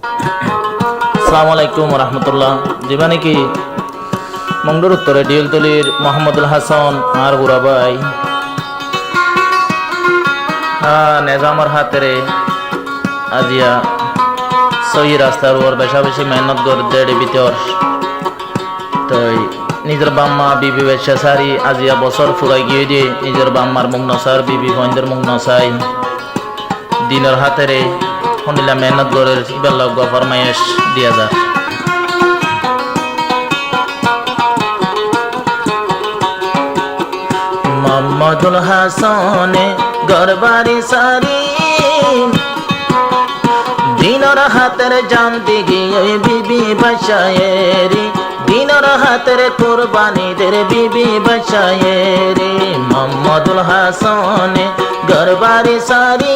আসসালামু আলাইকুম রহমতুল্লাহ। জীবানি কি মংডুর উত্তরে ডিলতলির মোহাম্মদুল হাসান আর গুরাবাই নেজামর হাতেরে আজিয়া সহি রাস্তার ওর বেশা বেশি মেহনত করে দেড় ভিতর তই নিজের বাম্মা বিবি বেশা সারি আজিয়া বছর ফুরাই গিয়ে দিয়ে নিজের বাম্মার মুখ নসার বিবি বন্ধের মুখ নসাই দিনের হাতেরে শুনিলা মেহনত করে বেলা ফরমাইশ দিয়া যা মোহাম্মদুল হাসানে গরবারি সারি দিনর হাতের জান দিগিয়ে বিবি বাসায়েরি দিনর হাতের কোরবানিদের বিবি বাসায়েরি মোহাম্মদুল হাসানে গরবারি সারি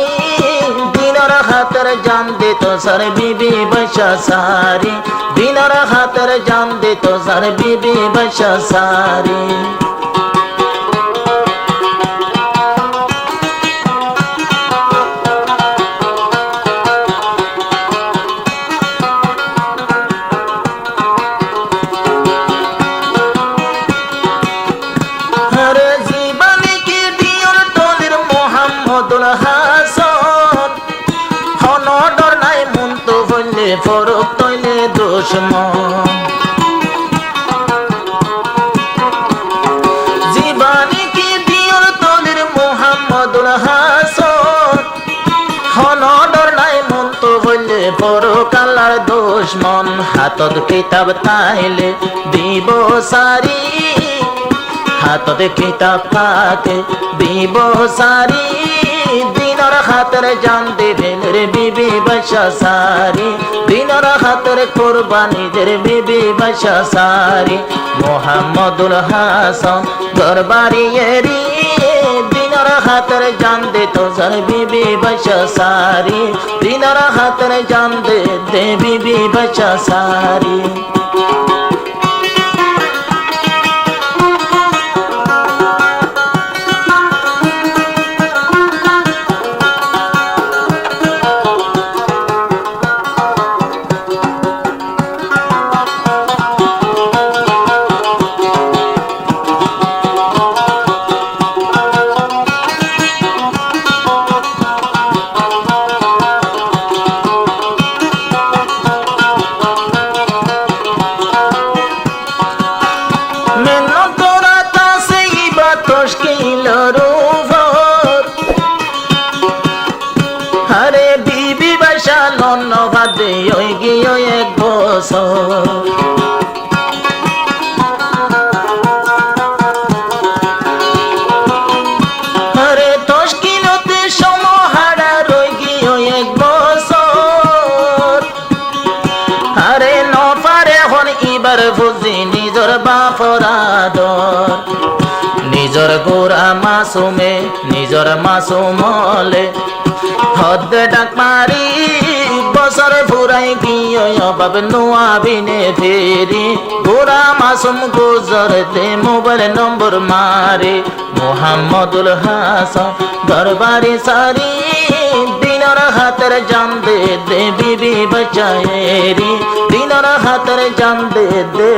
দিনর হাতের জান দিত সর বিবি বাসা সারি দিনর হাতের জান দিত সর বিবি বাসা সারি ফরক তৈলে দুশ্মন জীবানী কি দিয়র তলির মোহাম্মদুল হাসান হনডর নাই মন তো বললে ফরক আল্লাহর দুশ্মন হাতত কিতাব তাইলে দিব সারি হাতত কিতাব পাতে দিব সারি দিনর হাতের জান দেবেন রে বিবি বাসা সারি দিনর হাতের কোরবানিদের বিবি বাসা সারি মোহাম্মদুল হাসান দরবারি এরি দিনর হাতের জান দে তো সর বিবি বাসা সারি দিনর হাতের জান দে বিবি বাসা সারি আরে বিবি বাসা লন্ন ভাদে ওই গিয়ে এক বছর আরে 10 কিলোতে সমহারা রই গিয়ে এক বছর আরে নফারে এখন এবার বুঝি নিজর বাপর আদর নিজর গোরা মাসুমে নিজর মাসুমলে হদ ডাক মারি বছর ফুরাই গিয়ে অভাব নোয়াবিনে ফেরি গোরা মাসুম গুজর দে মোবাইল নম্বর মারে মোহাম্মদুল হাসান দরবারি সারি দিনর হাতের জান দে বিবি বাচায়েরি দিনর হাতের জান দে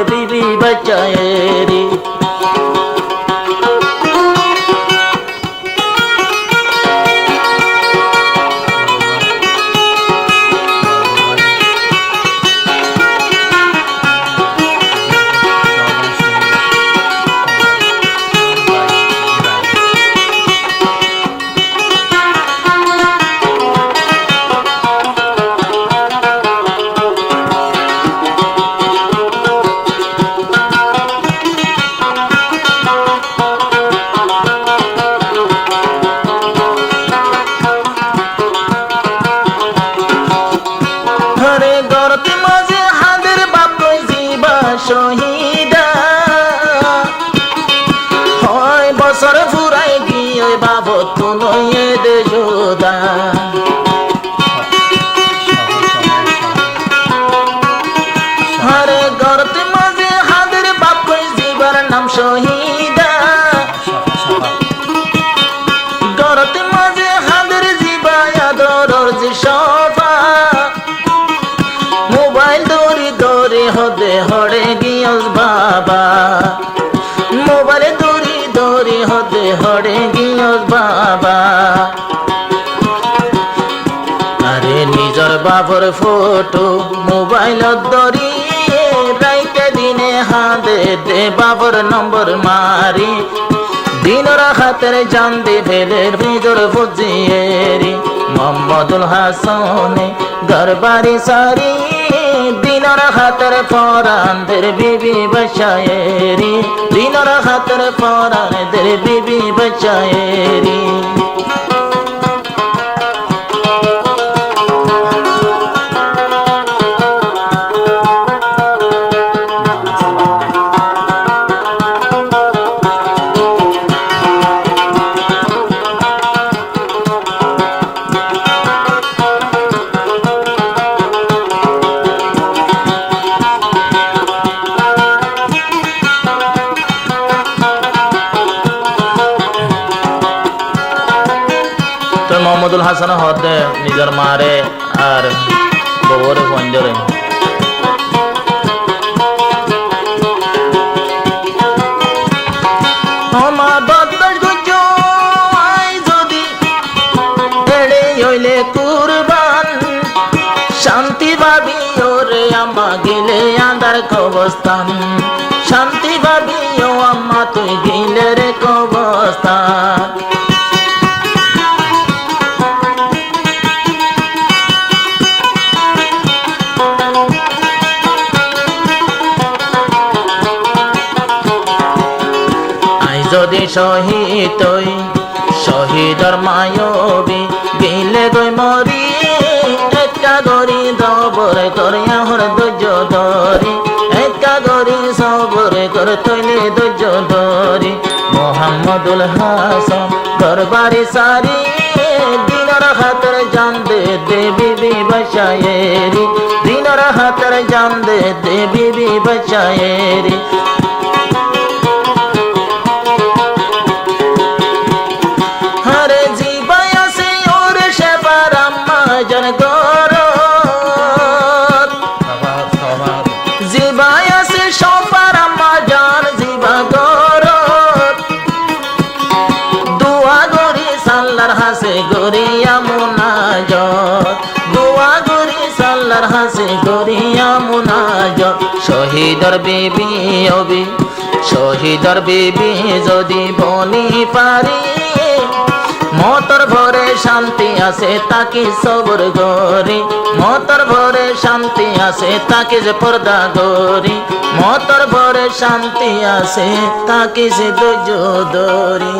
বিবি বাচায়েরি হদে হড়ে গিয়স বাবা মোবাইল দৌড়ি দৌড়ি হদে হড়ে গিয়স বাবা আরে নিজর বাবর ফটো মোবাইল দরি রাইতে দিনে হাদে দে বাবর নম্বর মারি দিনর হাতের জান দে ফেলে নিজর বুঝিয়েরি মোহাম্মদুল হাসানে ঘরবাড়ি সারি দিনর হাতের ফরানদের বিবি বসায়েরি দিনর হাতের ফরানদের বিবি বসায়েরি মোহাম্মদুল হাসান হদে নিজের মারে আর বউরে পঞ্জরে আমার বদল গুজো আই যদি এড়ে হইলে কুরবান শান্তি ভাবি ওরে আমা গেলে আন্দার কবস্থান শান্তি ভাবি ও আম্মা তুই গেলে রে কবস্থান যদি শহীদ শহীদর মায়বী গেলে গই মরি একা গরি দবর করে হর ধৈর্য ধরি একা গরি সবর করে তৈলে ধৈর্য ধরি মোহাম্মদুল হাসান ঘরবাড়ি সারি দিনর হাতের জান দে দে বিবি বসায়েরি দিনর হাতের জান দে দে বিবি বসায়েরি হাসে গরিয়া মুনাজত দোয়া গরি সাল্লার হাসে গরিয়া মুনাজত শহীদর বিবি অবি শহীদর বিবি যদি বনি পারি মতর ভরে শান্তি আছে তাকে সবর গরি মতর ভরে শান্তি আছে তাকে যে পর্দা গরি মতর ভরে শান্তি আছে তাকে যে ধৈর্য ধরি।